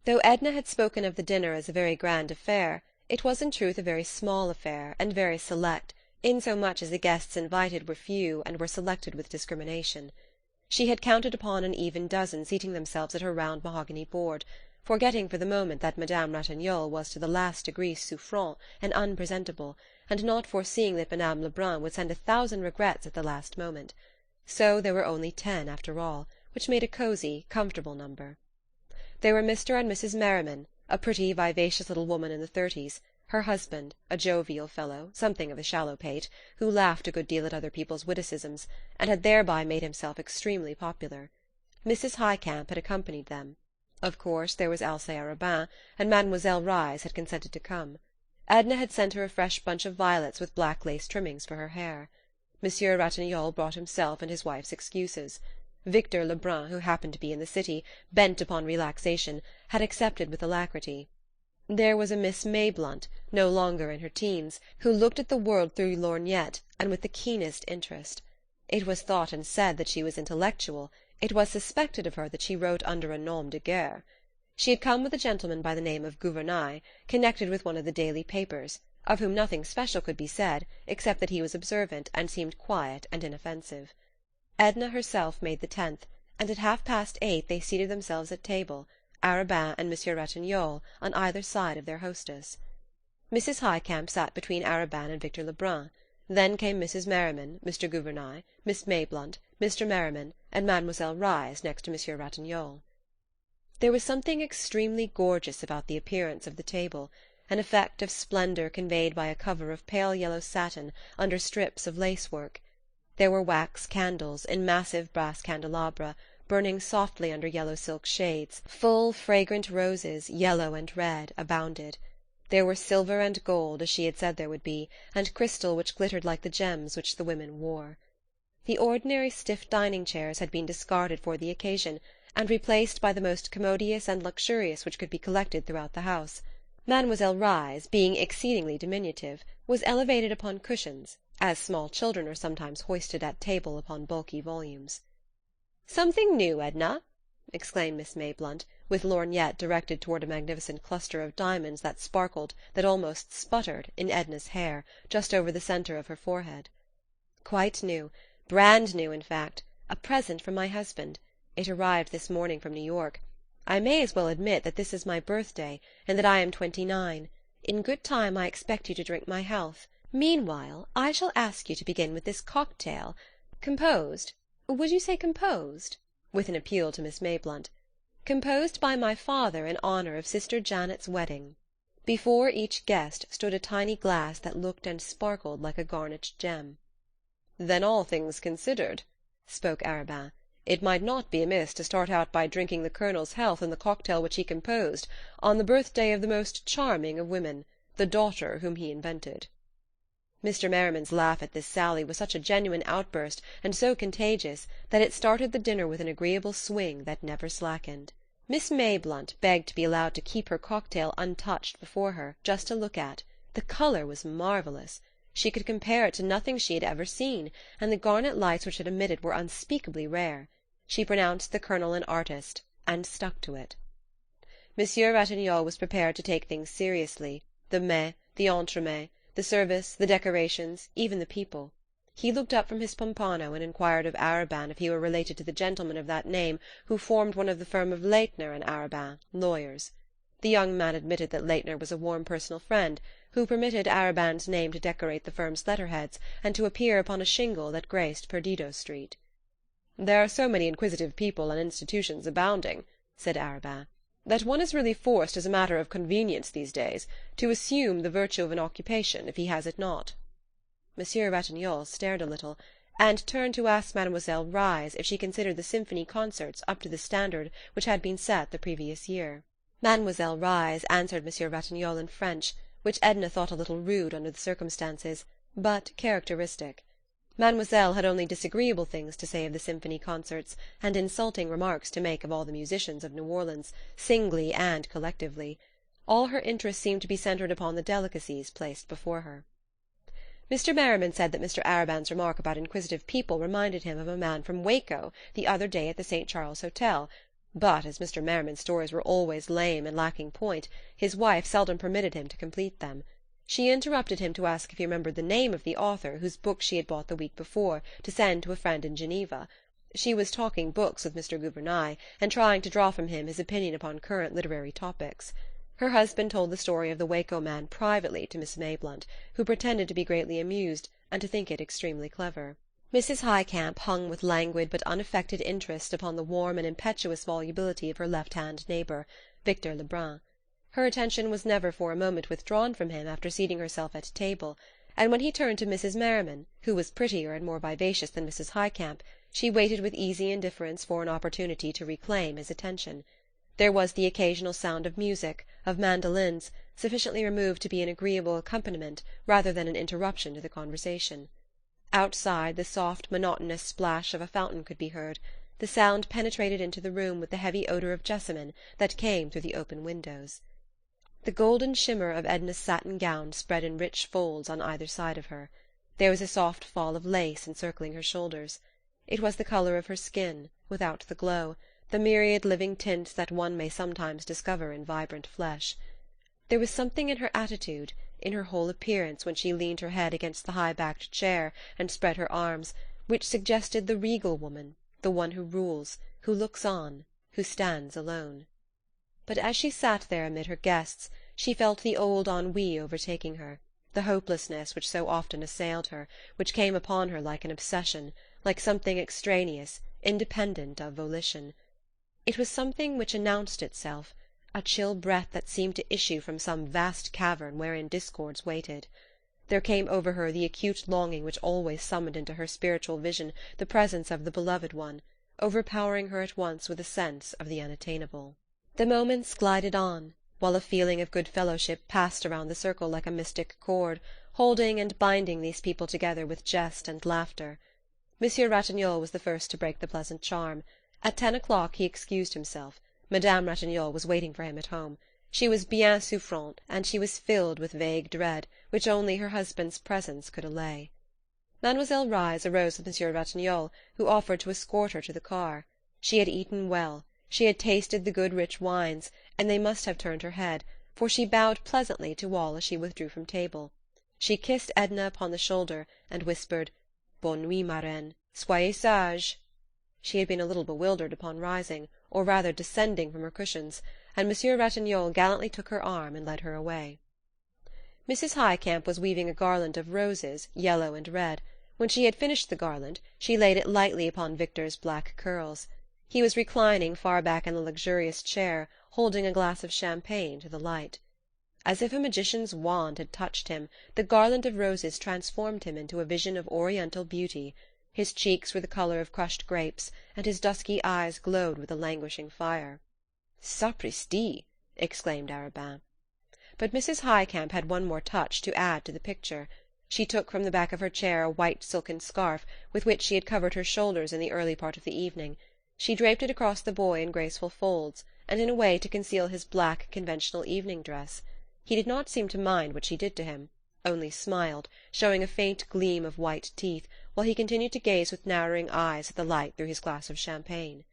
Though Edna had spoken of the dinner as a very grand affair, it was in truth a very small affair, and very select, insomuch as the guests invited were few and were selected with discrimination. She had counted upon an even dozen seating themselves at her round mahogany board, forgetting for the moment that Madame Ratignolle was to the last degree souffrant and unpresentable, and not foreseeing that Madame Lebrun would send 1,000 regrets at the last moment. So there were only 10 after all, which made a cosy, comfortable number. There were Mr. and Mrs. Merriman, a pretty, vivacious little woman in the 30s, her husband, a jovial fellow, something of a shallow pate, who laughed a good deal at other people's witticisms, and had thereby made himself extremely popular. Mrs. Highcamp had accompanied them. Of course there was Alcée Arobin, and Mademoiselle Reisz had consented to come. Edna had sent her a fresh bunch of violets with black lace trimmings for her hair. Monsieur Ratignolle brought himself and his wife's excuses. Victor Lebrun, who happened to be in the city, bent upon relaxation, had accepted with alacrity. There was a Miss Mayblunt, no longer in her teens, who looked at the world through lorgnette, and with the keenest interest. It was thought and said that she was intellectual, it was suspected of her that she wrote under a nom de guerre. She had come with a gentleman by the name of Gouvernail, connected with one of the daily papers, of whom nothing special could be said, except that he was observant and seemed quiet and inoffensive. Edna herself made the 10th, and at 8:30 they seated themselves at table, Arobin and Monsieur Ratignolle on either side of their hostess. Mrs. Highcamp sat between Arobin and Victor Lebrun. Then came Mrs. Merriman, Mr. Gouvernail, Miss Mayblunt, Mr. Merriman, and Mademoiselle Reisz next to Monsieur Ratignolle. There was something extremely gorgeous about the appearance of the table, an effect of splendour conveyed by a cover of pale yellow satin under strips of lace-work. There were wax candles, in massive brass candelabra, burning softly under yellow silk shades. Full, fragrant roses, yellow and red, abounded. There were silver and gold, as she had said there would be, and crystal which glittered like the gems which the women wore. The ordinary stiff dining-chairs had been discarded for the occasion, and replaced by the most commodious and luxurious which could be collected throughout the house. Mademoiselle Reisz, being exceedingly diminutive, was elevated upon cushions, as small children are sometimes hoisted at table upon bulky volumes. "Something new, Edna?" exclaimed Miss Mayblunt, with lorgnette directed toward a magnificent cluster of diamonds that sparkled, that almost sputtered, in Edna's hair, just over the centre of her forehead. "Quite new, brand new, in fact. A present from my husband. It arrived this morning from New York. I may as well admit that this is my birthday, and that I am 29. In good time I expect you to drink my health. Meanwhile, I shall ask you to begin with this cocktail, composed—would you say composed?" with an appeal to Miss Mayblunt. "Composed by my father in honour of Sister Janet's wedding." Before each guest stood a tiny glass that looked and sparkled like a garnet gem. "Then, all things considered," spoke Arobin, "it might not be amiss to start out by drinking the Colonel's health in the cocktail which he composed, on the birthday of the most charming of women, the daughter whom he invented." Mr. Merriman's laugh at this sally was such a genuine outburst, and so contagious, that it started the dinner with an agreeable swing that never slackened. Miss Mayblunt begged to be allowed to keep her cocktail untouched before her, just to look at. The colour was marvellous. She could compare it to nothing she had ever seen, and the garnet lights which it emitted were unspeakably rare. She pronounced the Colonel an artist, and stuck to it. Monsieur Ratignolle was prepared to take things seriously, the mets, the entremets, the service, the decorations, even the people. He looked up from his pompano and inquired of Arobin if he were related to the gentleman of that name who formed one of the firm of Laitner and Arobin, lawyers. The young man admitted that Laitner was a warm personal friend, who permitted Arobin's name to decorate the firm's letterheads and to appear upon a shingle that graced Perdido Street. "There are so many inquisitive people and institutions abounding," said Arobin, "that one is really forced as a matter of convenience these days to assume the virtue of an occupation if he has it not." Monsieur Ratignolle stared a little, and turned to ask Mademoiselle Reisz if she considered the symphony concerts up to the standard which had been set the previous year. Mademoiselle Reisz answered Monsieur Ratignolle in French, which Edna thought a little rude under the circumstances, but characteristic. Mademoiselle had only disagreeable things to say of the symphony concerts, and insulting remarks to make of all the musicians of New Orleans, singly and collectively. All her interest seemed to be centred upon the delicacies placed before her. Mr. Merriman said that Mr. Arobin's remark about inquisitive people reminded him of a man from Waco the other day at the St. Charles Hotel, But as Mr. Merriman's stories were always lame and lacking point, his wife seldom permitted him to complete them. She interrupted him to ask if he remembered the name of the author whose book she had bought the week before, to send to a friend in Geneva. She was talking books with Mr. Gouvernail, and trying to draw from him his opinion upon current literary topics. Her husband told the story of the Waco man privately to Miss Mayblunt, who pretended to be greatly amused, and to think it extremely clever. Mrs. Highcamp hung with languid but unaffected interest upon the warm and impetuous volubility of her left-hand neighbour, Victor Lebrun. Her attention was never for a moment withdrawn from him after seating herself at table, and when he turned to Mrs. Merriman, who was prettier and more vivacious than Mrs. Highcamp, she waited with easy indifference for an opportunity to reclaim his attention. There was the occasional sound of music, of mandolins, sufficiently removed to be an agreeable accompaniment rather than an interruption to the conversation. Outside, the soft, monotonous splash of a fountain could be heard. The sound penetrated into the room with the heavy odour of jessamine that came through the open windows. The golden shimmer of Edna's satin gown spread in rich folds on either side of her. There was a soft fall of lace encircling her shoulders. It was the colour of her skin, without the glow, the myriad living tints that one may sometimes discover in vibrant flesh. There was something in her attitude, in her whole appearance when she leaned her head against the high-backed chair and spread her arms, which suggested the regal woman, the one who rules, who looks on, who stands alone. But as she sat there amid her guests, she felt the old ennui overtaking her, the hopelessness which so often assailed her, which came upon her like an obsession, like something extraneous, independent of volition. It was something which announced itself, a chill breath that seemed to issue from some vast cavern wherein discords waited. There came over her the acute longing which always summoned into her spiritual vision the presence of the beloved one, overpowering her at once with a sense of the unattainable. The moments glided on, while a feeling of good fellowship passed around the circle like a mystic cord, holding and binding these people together with jest and laughter. Monsieur Ratignolle was the first to break the pleasant charm. At 10 o'clock he excused himself. Madame Ratignolle was waiting for him at home. She was bien souffrante, and she was filled with vague dread, which only her husband's presence could allay. Mademoiselle Reisz arose with Monsieur Ratignolle, who offered to escort her to the car. She had eaten well, she had tasted the good rich wines, and they must have turned her head, for she bowed pleasantly to all as she withdrew from table. She kissed Edna upon the shoulder, and whispered, "Bonne nuit, ma reine. Soyez sage." She had been a little bewildered upon rising, or rather descending from her cushions, and Monsieur Ratignolle gallantly took her arm and led her away. Mrs. Highcamp was weaving a garland of roses, yellow and red. When she had finished the garland, she laid it lightly upon Victor's black curls. He was reclining far back in the luxurious chair, holding a glass of champagne to the light. As if a magician's wand had touched him, the garland of roses transformed him into a vision of oriental beauty. His cheeks were the colour of crushed grapes, and his dusky eyes glowed with a languishing fire. "Sapristi!" exclaimed Arobin. But Mrs. Highcamp had one more touch to add to the picture. She took from the back of her chair a white silken scarf, with which she had covered her shoulders in the early part of the evening. She draped it across the boy in graceful folds, and in a way to conceal his black, conventional evening dress. He did not seem to mind what she did to him, only smiled, showing a faint gleam of white teeth, while he continued to gaze with narrowing eyes at the light through his glass of champagne.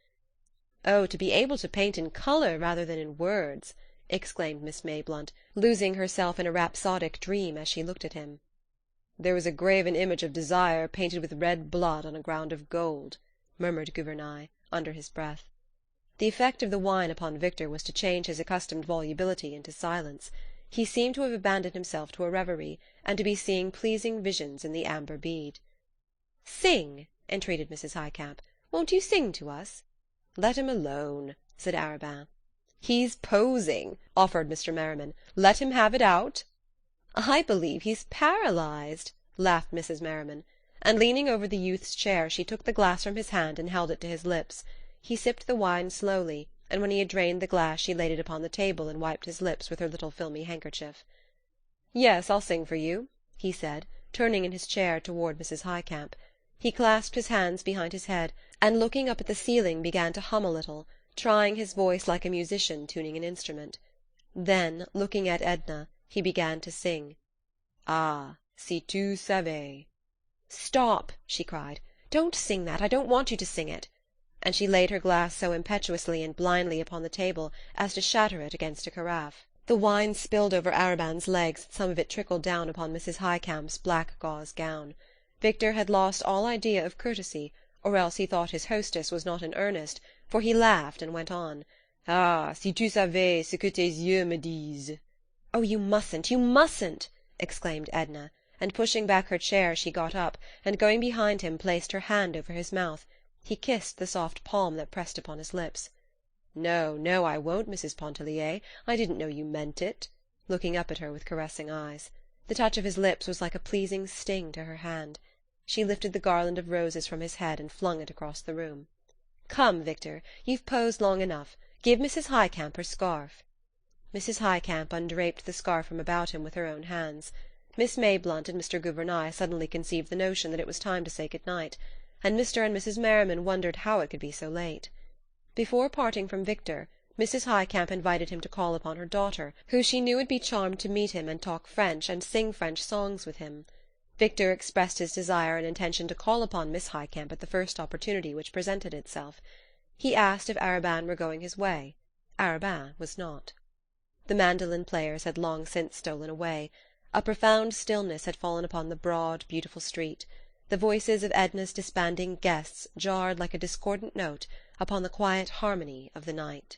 "Oh, to be able to paint in colour rather than in words!" exclaimed Miss Mayblunt, losing herself in a rhapsodic dream as she looked at him. "There was a graven image of desire painted with red blood on a ground of gold," murmured Gouvernail, under his breath. The effect of the wine upon Victor was to change his accustomed volubility into silence. He seemed to have abandoned himself to a reverie, and to be seeing pleasing visions in the amber bead. "Sing," entreated Mrs. Highcamp. "Won't you sing to us?" "Let him alone," said Arobin. "He's posing," offered Mr. Merriman. "Let him have it out." "I believe he's paralyzed," laughed Mrs. Merriman, and leaning over the youth's chair she took the glass from his hand and held it to his lips. He sipped the wine slowly, and when he had drained the glass she laid it upon the table and wiped his lips with her little filmy handkerchief. "Yes, I'll sing for you," he said, turning in his chair toward Mrs. Highcamp. He clasped his hands behind his head, and looking up at the ceiling began to hum a little, trying his voice like a musician tuning an instrument. Then, looking at Edna, he began to sing. "Ah, si tu savais." "Stop!" she cried. "Don't sing that. I don't want you to sing it." and she laid her glass so impetuously and blindly upon the table as to shatter it against a carafe. The wine spilled over Arobin's legs, and some of it trickled down upon Mrs. Highcamp's black gauze gown. Victor had lost all idea of courtesy, or else he thought his hostess was not in earnest, for he laughed and went on. "Ah, si tu savais ce que tes yeux me disent!" "Oh, you mustn't!" exclaimed Edna, and pushing back her chair she got up, and going behind him placed her hand over his mouth. He kissed the soft palm that pressed upon his lips. "No, no, I won't, Mrs. Pontellier. I didn't know you meant it," looking up at her with caressing eyes. The touch of his lips was like a pleasing sting to her hand. She lifted the garland of roses from his head and flung it across the room. "Come, Victor, you've posed long enough. Give Mrs. Highcamp her scarf." Mrs. Highcamp undraped the scarf from about him with her own hands. Miss Mayblunt and Mr. Gouvernail suddenly conceived the notion that it was time to say good night, and Mr. and Mrs. Merriman wondered how it could be so late. Before parting from Victor, Mrs. Highcamp invited him to call upon her daughter, who she knew would be charmed to meet him and talk French and sing French songs with him. Victor expressed his desire and intention to call upon Miss Highcamp at the first opportunity which presented itself. He asked if Arobin were going his way. Arobin was not. The mandolin players had long since stolen away. A profound stillness had fallen upon the broad, beautiful street. The voices of Edna's disbanding guests jarred like a discordant note upon the quiet harmony of the night.